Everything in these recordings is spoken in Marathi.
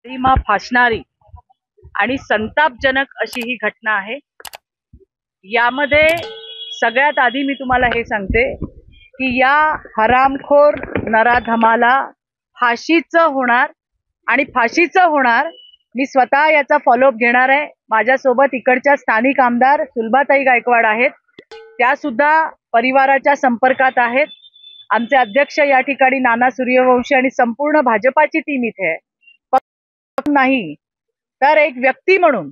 गरिमा फासणारी आणि संतापजनक अशी ही घटना आहे। यामध्ये सगळ्यात आधी मी तुम्हाला हे सांगते की या हरामखोर नराधमाला फाशीचं होणार आणि फाशीचं होणार। मी स्वतः याचा फॉलोअप घेणार आहे। माझ्यासोबत इकडच्या स्थानिक आमदार सुलभाताई गायकवाड आहेत, त्या सुद्धा परिवाराच्या संपर्कात आहेत। आमचे अध्यक्ष या ठिकाणी नाना सूर्यवंशी आणि संपूर्ण भाजपाची टीम इथे आहे। नाही तर एक व्यक्ती म्हणून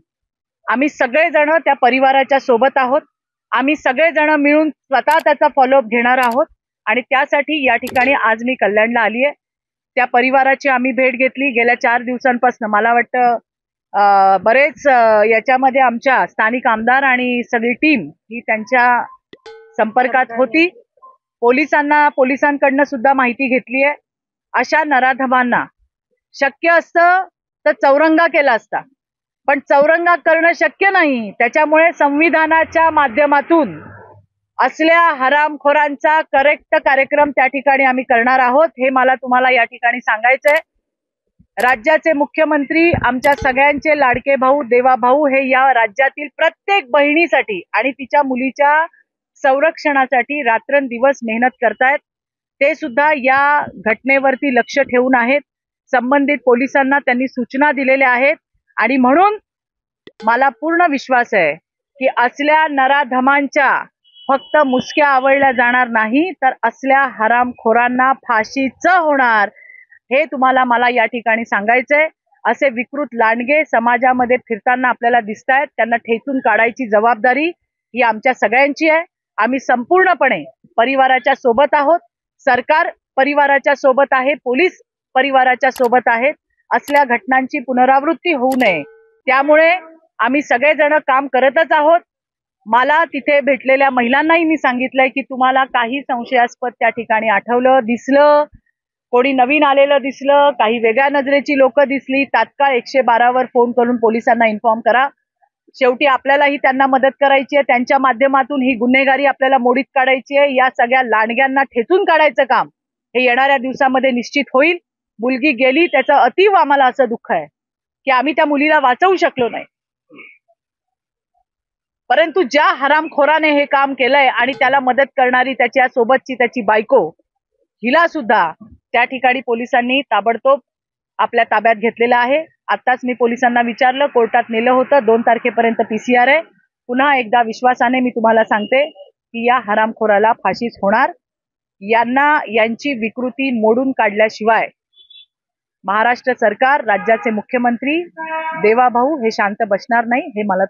आम्ही सगळेजण त्या परिवाराच्या सोबत आहोत। आम्ही सगळेजण मिळून स्वतः त्याचा फॉलोअप घेणार आहोत आणि त्यासाठी या ठिकाणी आज मी कल्याणला आली आहे। त्या परिवाराची आम्ही भेट घेतली गेल्या 4 दिवसांपासून। मला वाटतं बरेच याच्यामध्ये आमच्या स्थानिक आमदार आणि सगळी टीम ही त्यांच्या संपर्कात होती। पोलिसांकडनं सुद्धा माहिती घेतली आहे। अशा नराधमांना शक्य असतं तर चौरंगा केला असता, पण चौरंगा करणं शक्य नाही। त्याच्यामुळे संविधानाच्या माध्यमातून असल्या हरामखोरांचा करेक्ट कार्यक्रम त्या ठिकाणी आम्ही करणार आहोत, हे मला तुम्हाला या ठिकाणी सांगायचंय। राज्याचे मुख्यमंत्री आमच्या सगळ्यांचे लाडके भाऊ देवाभाऊ हे या राज्यातील प्रत्येक बहिणीसाठी आणि तिच्या मुलीच्या संरक्षणासाठी रात्रंदिवस मेहनत करतायत। ते सुद्धा या घटनेवरती लक्ष ठेवून आहेत। संबंधित पोलिसांना त्यांनी सूचना दिलेल्या आहेत आणि म्हणून मला पूर्ण विश्वास आहे की असल्या नराधमांच्या फक्त मुसक्या आवळल्या जाणार नाही, तर असल्या हरामखोरांना फाशीचं होणार, हे तुम्हाला मला या ठिकाणी सांगायचंय। असे विकृत लांडगे समाजामध्ये फिरताना आपल्याला दिसतायत, त्यांना ठेचून काढायची जबाबदारी ही आमच्या सगळ्यांची आहे। आम्ही संपूर्णपणे परिवाराच्या सोबत आहोत। सरकार परिवाराच्या सोबत आहे, पोलीस परिवाराच्या सोबत आहेत। असल्या घटनांची पुनरावृत्ती होऊ नये त्यामुळे आम्ही सगळेजण काम करतच आहोत। मला तिथे भेटलेल्या महिलांनाही मी सांगितलंय की तुम्हाला काही संशयास्पद त्या ठिकाणी आठवलं, दिसलं, कोणी नवीन आलेलं दिसलं, काही वेगळ्या नजरेची लोक दिसली, तात्काळ 112 वर फोन करून पोलिसांना इन्फॉर्म करा। शेवटी आपल्यालाही त्यांना मदत करायची आहे। त्यांच्या माध्यमातून ही गुन्हेगारी आपल्याला मोडीत काढायची आहे। या सगळ्या लांडग्यांना ठेचून काढायचं काम हे येणाऱ्या दिवसामध्ये निश्चित होईल। मुलगी गेली त्याचं अतीव आम्हाला असं दुःख आहे की आम्ही त्या मुलीला वाचवू शकलो नाही, परंतु ज्या हरामखोराने हे काम केलंय आणि त्याला मदत करणारी त्याच्या सोबतची त्याची बायको, हिला सुद्धा त्या ठिकाणी पोलिसांनी ताबडतोब आपल्या ताब्यात घेतलेलं आहे। आताच मी पोलिसांना विचारलं, कोर्टात नेलं होतं, 2 तारखेपर्यंत PCR आहे। पुन्हा एकदा विश्वासाने मी तुम्हाला सांगते की या हरामखोराला फाशीच होणार। यांची विकृती मोडून काढल्याशिवाय महाराष्ट्र सरकार, राज्याचे मुख्यमंत्री देवाभाऊ हे शांत बसणार नाही, हे मला